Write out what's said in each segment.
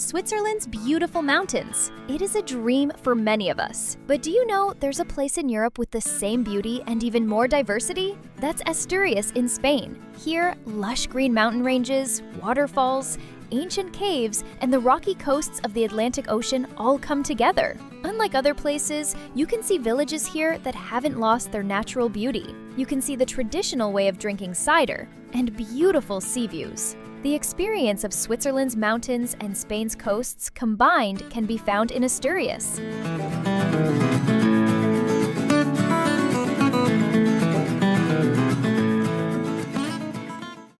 Switzerland's beautiful mountains. It is a dream for many of us. But do you know there's a place in Europe with the same beauty and even more diversity? That's Asturias in Spain. Here, lush green mountain ranges, waterfalls, ancient caves, and the rocky coasts of the Atlantic Ocean all come together. Unlike other places, you can see villages here that haven't lost their natural beauty. You can see the traditional way of drinking cider and beautiful sea views. The experience of Switzerland's mountains and Spain's coasts combined can be found in Asturias.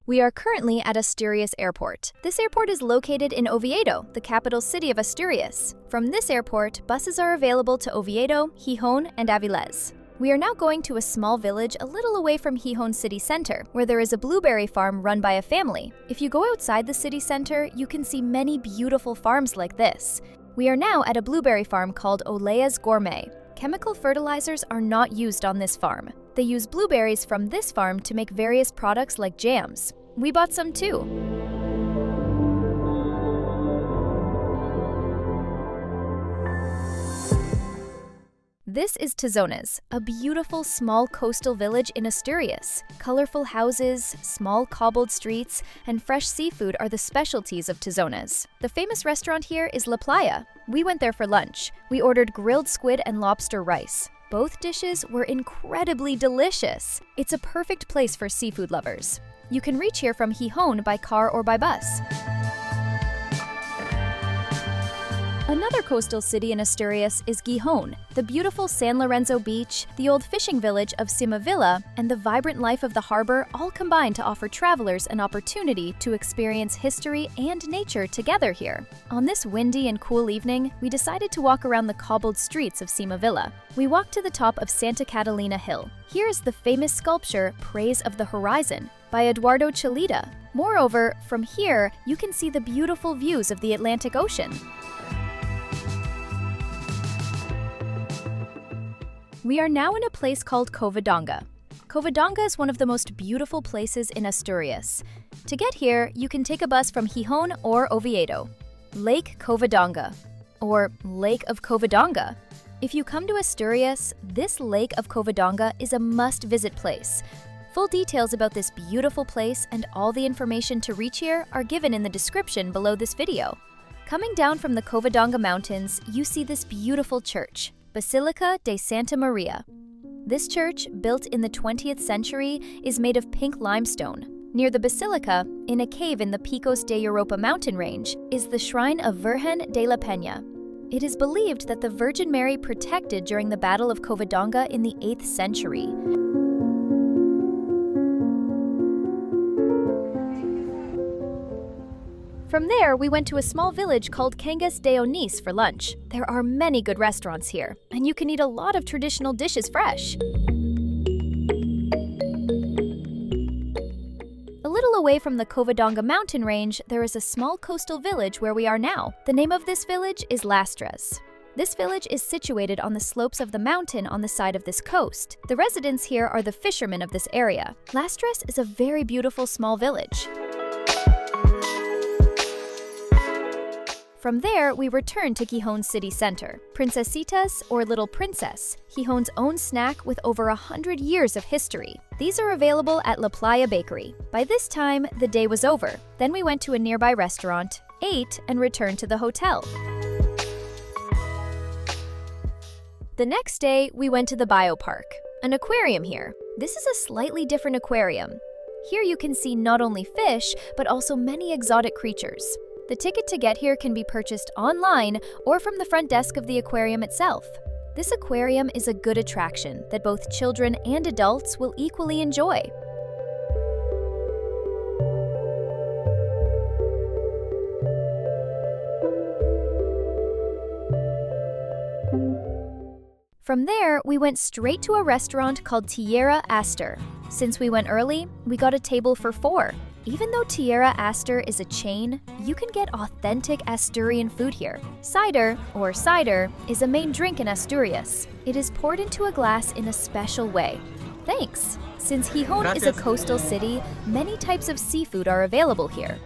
We are currently at Asturias Airport. This airport is located in Oviedo, the capital city of Asturias. From this airport, buses are available to Oviedo, Gijon, and Avilés. We are now going to a small village a little away from Gijon city center, where there is a blueberry farm run by a family. If you go outside the city center, you can see many beautiful farms like this. We are now at a blueberry farm called Olea's Gourmet. Chemical fertilizers are not used on this farm. They use blueberries from this farm to make various products like jams. We bought some too. This is Tazones, a beautiful small coastal village in Asturias. Colorful houses, small cobbled streets, and fresh seafood are the specialties of Tazones. The famous restaurant here is La Playa. We went there for lunch. We ordered grilled squid and lobster rice. Both dishes were incredibly delicious. It's a perfect place for seafood lovers. You can reach here from Gijon by car or by bus. Another coastal city in Asturias is Gijon. The beautiful San Lorenzo beach, the old fishing village of Simavilla, and the vibrant life of the harbor all combine to offer travelers an opportunity to experience history and nature together here. On this windy and cool evening, we decided to walk around the cobbled streets of Simavilla. We walked to the top of Santa Catalina Hill. Here is the famous sculpture Praise of the Horizon by Eduardo Chillida. Moreover, from here, you can see the beautiful views of the Atlantic Ocean. We are now in a place called Covadonga. Covadonga is one of the most beautiful places in Asturias. To get here, you can take a bus from Gijon or Oviedo. Lake Covadonga, or Lake of Covadonga. If you come to Asturias, this Lake of Covadonga is a must-visit place. Full details about this beautiful place and all the information to reach here are given in the description below this video. Coming down from the Covadonga Mountains, you see this beautiful church, Basilica de Santa Maria. This church, built in the 20th century, is made of pink limestone. Near the basilica, in a cave in the Picos de Europa mountain range, is the shrine of Virgen de la Peña. It is believed that the Virgin Mary protected during the Battle of Covadonga in the 8th century. From there, we went to a small village called Cangas de Onis for lunch. There are many good restaurants here, and you can eat a lot of traditional dishes fresh. A little away from the Covadonga mountain range, there is a small coastal village where we are now. The name of this village is Lastres. This village is situated on the slopes of the mountain on the side of this coast. The residents here are the fishermen of this area. Lastres is a very beautiful small village. From there, we return to Gijon city center. Princesitas, or Little Princess, Gijon's own snack with over 100 years of history. These are available at La Playa Bakery. By this time, the day was over. Then we went to a nearby restaurant, ate, and returned to the hotel. The next day, we went to the biopark, an aquarium here. This is a slightly different aquarium. Here you can see not only fish, but also many exotic creatures. The ticket to get here can be purchased online or from the front desk of the aquarium itself. This aquarium is a good attraction that both children and adults will equally enjoy. From there, we went straight to a restaurant called Tierra Astor. Since we went early, we got a table for 4. Even though Tierra Astor is a chain, you can get authentic Asturian food here. Cider, or cider, is a main drink in Asturias. It is poured into a glass in a special way. Thanks! Since Gijon is a coastal city, many types of seafood are available here.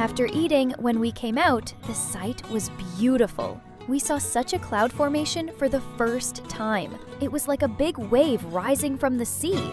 After eating, when we came out, the sight was beautiful. We saw such a cloud formation for the first time. It was like a big wave rising from the sea.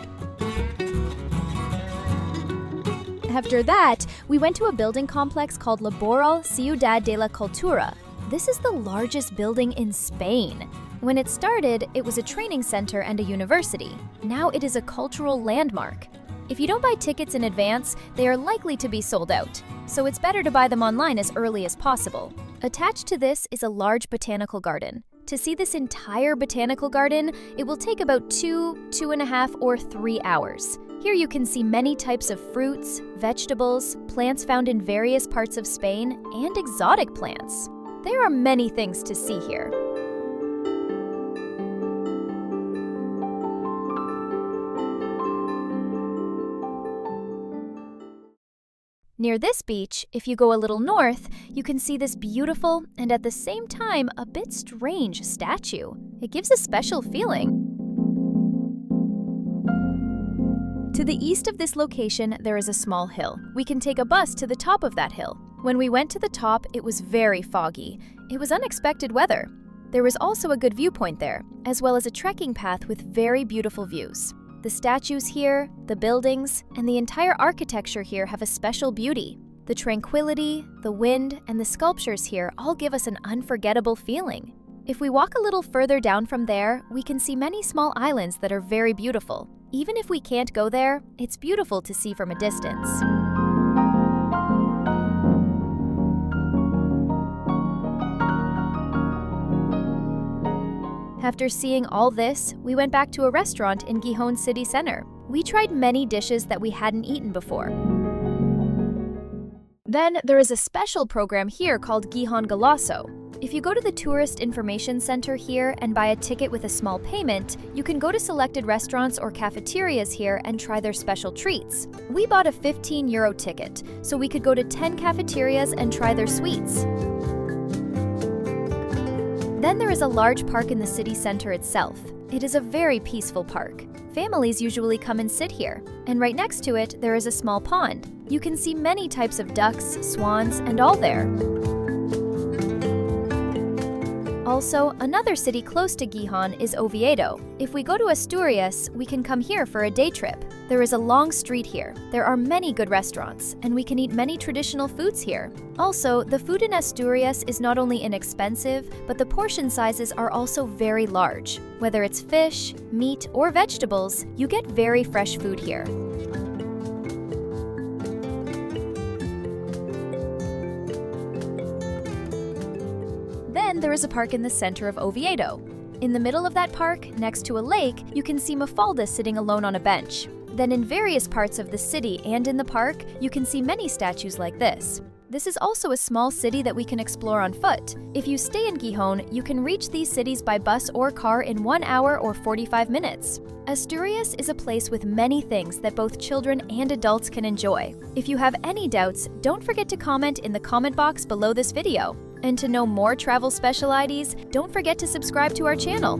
After that, we went to a building complex called Laboral Ciudad de la Cultura. This is the largest building in Spain. When it started, it was a training center and a university. Now it is a cultural landmark. If you don't buy tickets in advance, they are likely to be sold out, so it's better to buy them online as early as possible. Attached to this is a large botanical garden. To see this entire botanical garden, it will take about 2.5 or 3 hours. Here you can see many types of fruits, vegetables, plants found in various parts of Spain, and exotic plants. There are many things to see here. Near this beach, if you go a little north, you can see this beautiful and at the same time a bit strange statue. It gives a special feeling. To the east of this location, there is a small hill. We can take a bus to the top of that hill. When we went to the top, it was very foggy. It was unexpected weather. There was also a good viewpoint there, as well as a trekking path with very beautiful views. The statues here, the buildings, and the entire architecture here have a special beauty. The tranquility, the wind, and the sculptures here all give us an unforgettable feeling. If we walk a little further down from there, we can see many small islands that are very beautiful. Even if we can't go there, it's beautiful to see from a distance. After seeing all this, we went back to a restaurant in Gijon city center. We tried many dishes that we hadn't eaten before. Then there is a special program here called Gijon Golazo. If you go to the Tourist Information Center here and buy a ticket with a small payment, you can go to selected restaurants or cafeterias here and try their special treats. We bought a €15 ticket, so we could go to 10 cafeterias and try their sweets. Then there is a large park in the city center itself. It is a very peaceful park. Families usually come and sit here, and right next to it there is a small pond. You can see many types of ducks, swans, and all there. Also, another city close to Gijon is Oviedo. If we go to Asturias, we can come here for a day trip. There is a long street here. There are many good restaurants, and we can eat many traditional foods here. Also, the food in Asturias is not only inexpensive, but the portion sizes are also very large. Whether it's fish, meat, or vegetables, you get very fresh food here. Then there is a park in the center of Oviedo. In the middle of that park, next to a lake, you can see Mafalda sitting alone on a bench. Then in various parts of the city and in the park, you can see many statues like this. This is also a small city that we can explore on foot. If you stay in Gijon, you can reach these cities by bus or car in 1 hour or 45 minutes. Asturias is a place with many things that both children and adults can enjoy. If you have any doubts, don't forget to comment in the comment box below this video. And to know more travel specialities, don't forget to subscribe to our channel.